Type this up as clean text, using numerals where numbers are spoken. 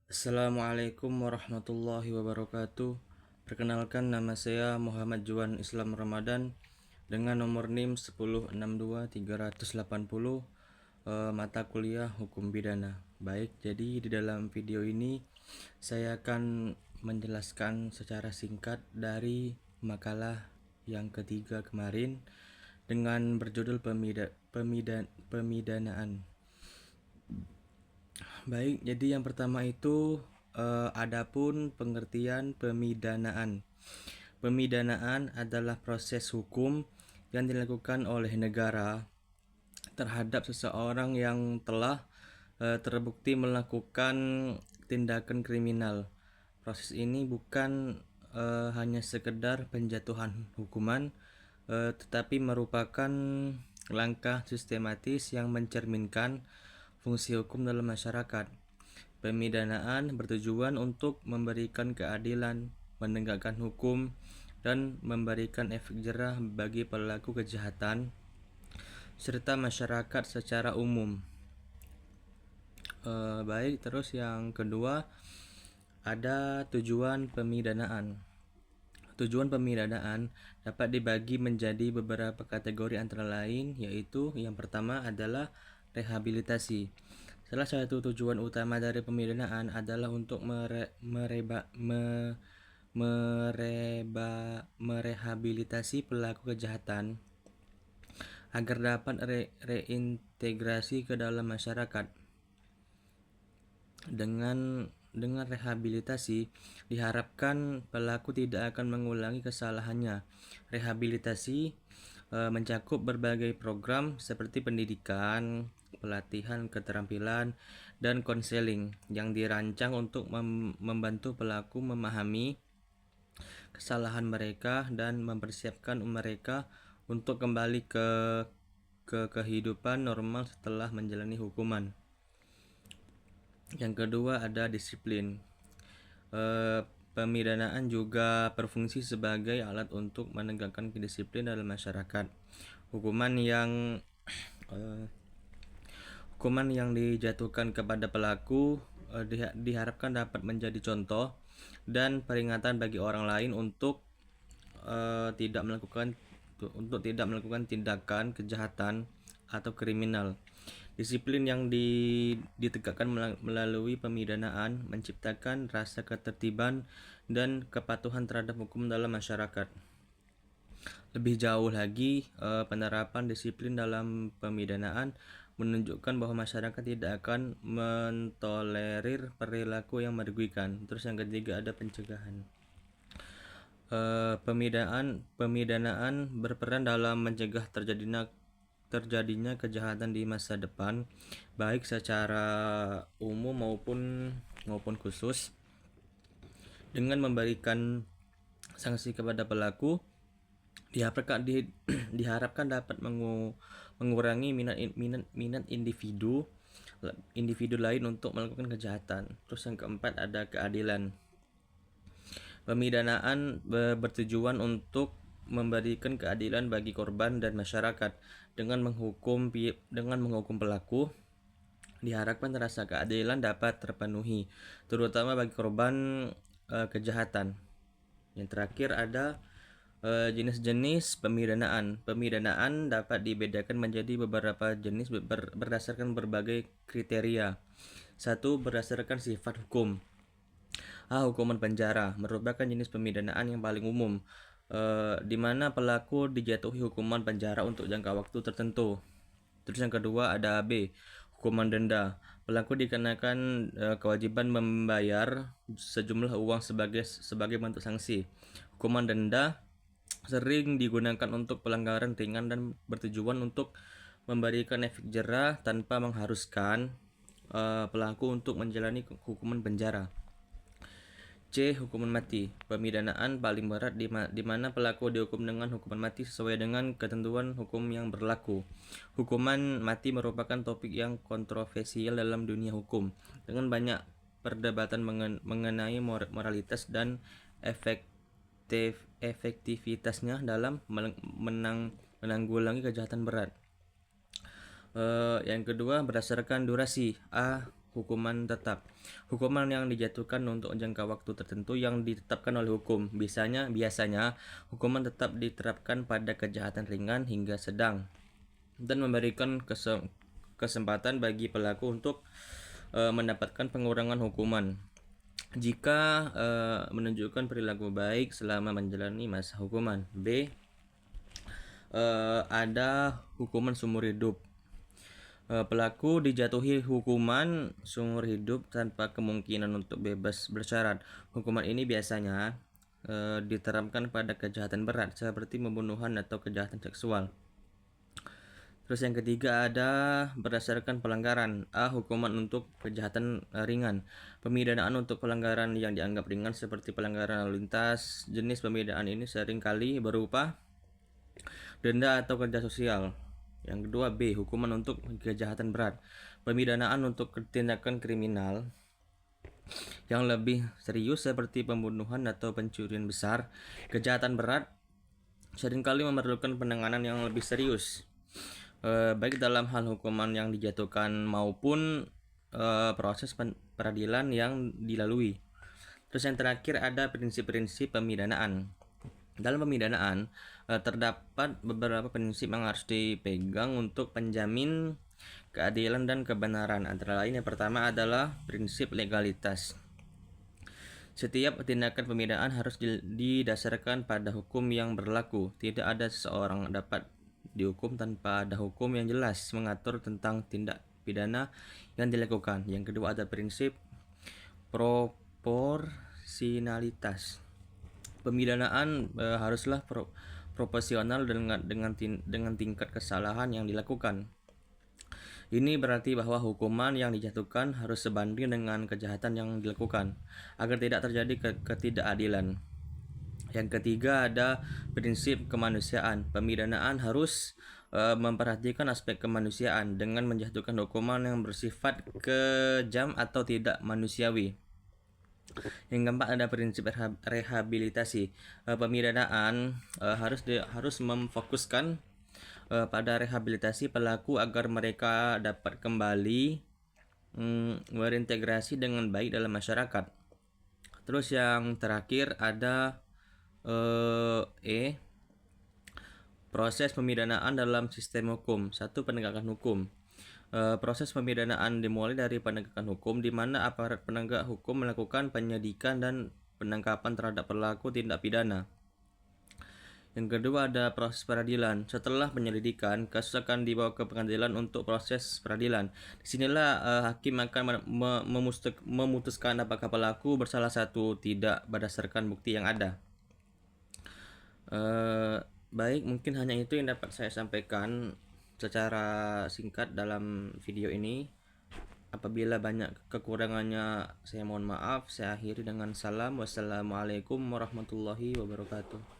Assalamualaikum warahmatullahi wabarakatuh. Perkenalkan, nama saya Muhammad Juan Islam Ramadan dengan nomor NIM 1062380, mata kuliah Hukum Pidana. Baik, jadi di dalam video ini saya akan menjelaskan secara singkat dari makalah yang ketiga kemarin dengan berjudul pemidanaan. Baik, jadi yang pertama itu adapun pengertian pemidanaan. Pemidanaan adalah proses hukum yang dilakukan oleh negara terhadap seseorang yang telah terbukti melakukan tindakan kriminal. Proses ini bukan hanya sekedar penjatuhan hukuman, tetapi merupakan langkah sistematis yang mencerminkan fungsi hukum dalam masyarakat. Pemidanaan bertujuan untuk memberikan keadilan, menegakkan hukum, dan memberikan efek jerah bagi pelaku kejahatan serta masyarakat secara umum. Baik, terus yang kedua ada tujuan pemidanaan. Tujuan pemidanaan dapat dibagi menjadi beberapa kategori antara lain, yaitu yang pertama adalah rehabilitasi. Salah satu tujuan utama dari pemidanaan adalah untuk merehabilitasi pelaku kejahatan agar dapat reintegrasi ke dalam masyarakat. Dengan rehabilitasi diharapkan pelaku tidak akan mengulangi kesalahannya. Rehabilitasi mencakup berbagai program seperti pendidikan, pelatihan keterampilan, dan konseling yang dirancang untuk membantu pelaku memahami kesalahan mereka dan mempersiapkan mereka untuk kembali ke kehidupan normal setelah menjalani hukuman. Yang kedua ada disiplin. Pemidanaan juga berfungsi sebagai alat untuk menegakkan kedisiplinan dalam masyarakat. Hukuman yang dijatuhkan kepada pelaku diharapkan dapat menjadi contoh dan peringatan bagi orang lain untuk tidak melakukan tindakan kejahatan atau kriminal. Disiplin yang ditegakkan melalui pemidanaan menciptakan rasa ketertiban dan kepatuhan terhadap hukum dalam masyarakat. Lebih jauh lagi, penerapan disiplin dalam pemidanaan menunjukkan bahwa masyarakat tidak akan mentolerir perilaku yang merugikan. Terus yang ketiga ada pencegahan. Pemidanaan berperan dalam mencegah terjadinya kejahatan di masa depan, baik secara umum maupun khusus. Dengan memberikan sanksi kepada pelaku, diharapkan dapat mengurangi minat individu lain untuk melakukan kejahatan. Terus yang keempat ada keadilan. Pemidanaan bertujuan untuk memberikan keadilan bagi korban dan masyarakat. Dengan menghukum pelaku, diharapkan rasa keadilan dapat terpenuhi, terutama bagi korban kejahatan. Yang terakhir ada jenis-jenis pemidanaan. Pemidanaan dapat dibedakan menjadi beberapa jenis berdasarkan berbagai kriteria. 1. Berdasarkan sifat hukum. Hukuman penjara merupakan jenis pemidanaan yang paling umum, di mana pelaku dijatuhi hukuman penjara untuk jangka waktu tertentu. Terus yang kedua ada B, hukuman denda. Pelaku dikenakan kewajiban membayar sejumlah uang sebagai bentuk sanksi. Hukuman denda sering digunakan untuk pelanggaran ringan dan bertujuan untuk memberikan efek jerah tanpa mengharuskan pelaku untuk menjalani hukuman penjara. C. Hukuman mati. Pemidanaan paling berat di mana pelaku dihukum dengan hukuman mati sesuai dengan ketentuan hukum yang berlaku. Hukuman mati merupakan topik yang kontroversial dalam dunia hukum, dengan banyak perdebatan mengenai moralitas dan efektivitasnya dalam menanggulangi kejahatan berat. Yang kedua berdasarkan durasi. A. hukuman tetap. Hukuman yang dijatuhkan untuk jangka waktu tertentu yang ditetapkan oleh hukum. Biasanya hukuman tetap diterapkan pada kejahatan ringan hingga sedang dan memberikan kesempatan bagi pelaku untuk mendapatkan pengurangan hukuman jika menunjukkan perilaku baik selama menjalani masa hukuman. B. Ada hukuman seumur hidup. Pelaku dijatuhi hukuman seumur hidup tanpa kemungkinan untuk bebas bersyarat. Hukuman ini biasanya diterapkan pada kejahatan berat seperti pembunuhan atau kejahatan seksual. Terus yang ketiga ada berdasarkan pelanggaran. A. Hukuman untuk kejahatan ringan. Pemidanaan untuk pelanggaran yang dianggap ringan seperti pelanggaran lalu lintas. Jenis pemidanaan ini sering kali berupa denda atau kerja sosial. Yang kedua B. Hukuman untuk kejahatan berat. Pemidanaan untuk tindakan kriminal yang lebih serius seperti pembunuhan atau pencurian besar. Kejahatan berat seringkali memerlukan penanganan yang lebih serius, baik dalam hal hukuman yang dijatuhkan maupun proses peradilan yang dilalui. Terus yang terakhir ada prinsip-prinsip pemidanaan. Dalam pemidanaan terdapat beberapa prinsip yang harus dipegang untuk penjamin keadilan dan kebenaran. Antara lain yang pertama adalah prinsip legalitas. Setiap tindakan pemidanaan harus didasarkan pada hukum yang berlaku. Tidak ada seseorang dapat dihukum tanpa ada hukum yang jelas mengatur tentang tindak pidana yang dilakukan. Yang kedua ada prinsip proporsionalitas. Pemidanaan haruslah proporsional dengan tingkat kesalahan yang dilakukan. Ini berarti bahwa hukuman yang dijatuhkan harus sebanding dengan kejahatan yang dilakukan agar tidak terjadi ketidakadilan. Yang ketiga ada prinsip kemanusiaan. Pemidanaan harus memperhatikan aspek kemanusiaan dengan menjatuhkan hukuman yang bersifat kejam atau tidak manusiawi. Yang keempat ada prinsip rehabilitasi. Pemidanaan harus memfokuskan pada rehabilitasi pelaku agar mereka dapat kembali berintegrasi dengan baik dalam masyarakat. Terus yang terakhir ada proses pemidanaan dalam sistem hukum. 1. Penegakan hukum. Proses pemidanaan dimulai dari penegakan hukum di mana aparat penegak hukum melakukan penyidikan dan penangkapan terhadap pelaku tindak pidana. Yang kedua ada proses peradilan. Setelah penyelidikan, kasus akan dibawa ke pengadilan untuk proses peradilan. Disinilah hakim akan memutuskan apakah pelaku bersalah atau tidak berdasarkan bukti yang ada. Baik, mungkin hanya itu yang dapat saya sampaikan secara singkat dalam video ini. Apabila banyak kekurangannya saya mohon maaf. Saya akhiri dengan salam. Wassalamualaikum warahmatullahi wabarakatuh.